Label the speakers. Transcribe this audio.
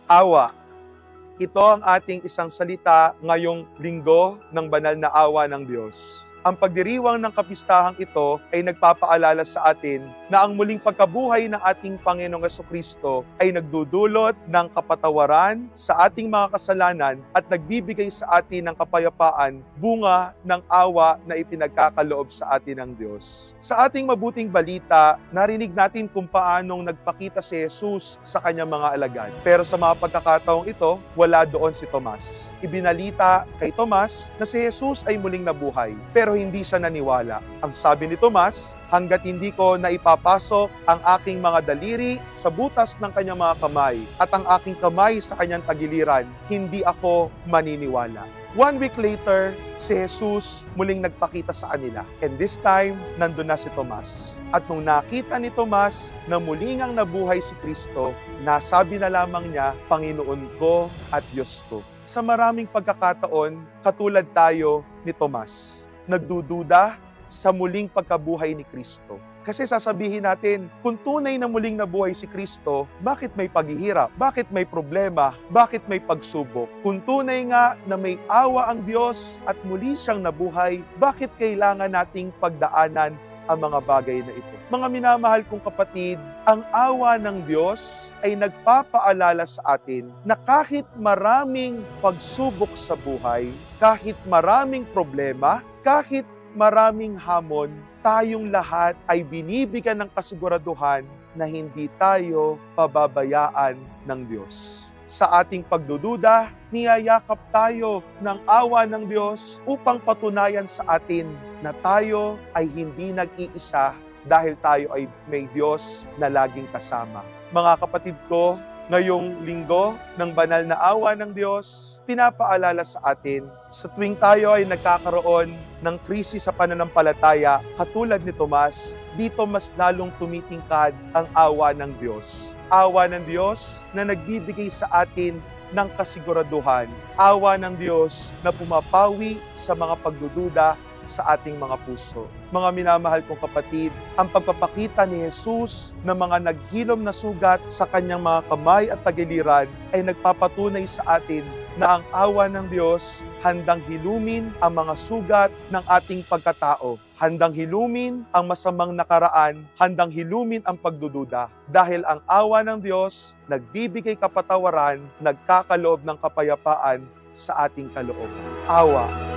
Speaker 1: Awa. Ito ang ating isang salita ngayong linggo ng banal na awa ng Diyos. Ang pagdiriwang ng kapistahang ito ay nagpapaalala sa atin na ang muling pagkabuhay ng ating Panginoong Jesucristo ay nagdudulot ng kapatawaran sa ating mga kasalanan at nagbibigay sa atin ng kapayapaan, bunga ng awa na ipinagkakaloob sa atin ng Diyos. Sa ating mabuting balita, narinig natin kung paanong nagpakita si Jesus sa kanyang mga alagad. Pero sa mga pagkakataong ito, wala doon si Tomas. Ibinalita kay Tomas na si Jesus ay muling nabuhay, pero hindi siya naniwala. Ang sabi ni Tomas, hanggat hindi ko naipapasok ang aking mga daliri sa butas ng kanyang mga kamay at ang aking kamay sa kanyang tagiliran, hindi ako maniniwala. 1 week later, si Jesus muling nagpakita sa kanila. And this time, nandun na si Tomas. At nung nakita ni Tomas na muling ang nabuhay si Kristo, nasabi na lamang niya, Panginoon ko at Diyos ko. Sa maraming pagkakataon, katulad tayo ni Tomas, nagdududa sa muling pagkabuhay ni Kristo. Kasi sasabihin natin, kung tunay na muling nabuhay si Kristo, bakit may paghihirap? Bakit may problema? Bakit may pagsubok? Kung tunay nga na may awa ang Diyos at muli siyang nabuhay, bakit kailangan nating pagdaanan ang mga bagay na ito? Mga minamahal kong kapatid, ang awa ng Diyos ay nagpapaalala sa atin na kahit maraming pagsubok sa buhay, kahit maraming problema, kahit maraming hamon, tayong lahat ay binibigyan ng kasiguraduhan na hindi tayo pababayaan ng Diyos. Sa ating pagdududa, niyayakap tayo ng awa ng Diyos upang patunayan sa atin na tayo ay hindi nag-iisa dahil tayo ay may Diyos na laging kasama. Mga kapatid ko, ngayong linggo ng banal na awa ng Diyos, pinapaalala sa atin, sa tuwing tayo ay nagkakaroon ng krisis sa pananampalataya, katulad ni Tomas, dito mas lalong tumitingkad ang awa ng Diyos. Awa ng Diyos na nagbibigay sa atin ng kasiguraduhan. Awa ng Diyos na pumapawi sa mga pagdududa sa ating mga puso. Mga minamahal kong kapatid, ang pagpapakita ni Jesus ng mga naghilom na sugat sa kanyang mga kamay at tagiliran ay nagpapatunay sa atin na ang awa ng Diyos handang hilumin ang mga sugat ng ating pagkatao. Handang hilumin ang masamang nakaraan, handang hilumin ang pagdududa. Dahil ang awa ng Diyos nagbibigay kapatawaran, nagkakaloob ng kapayapaan sa ating kalooban. Awa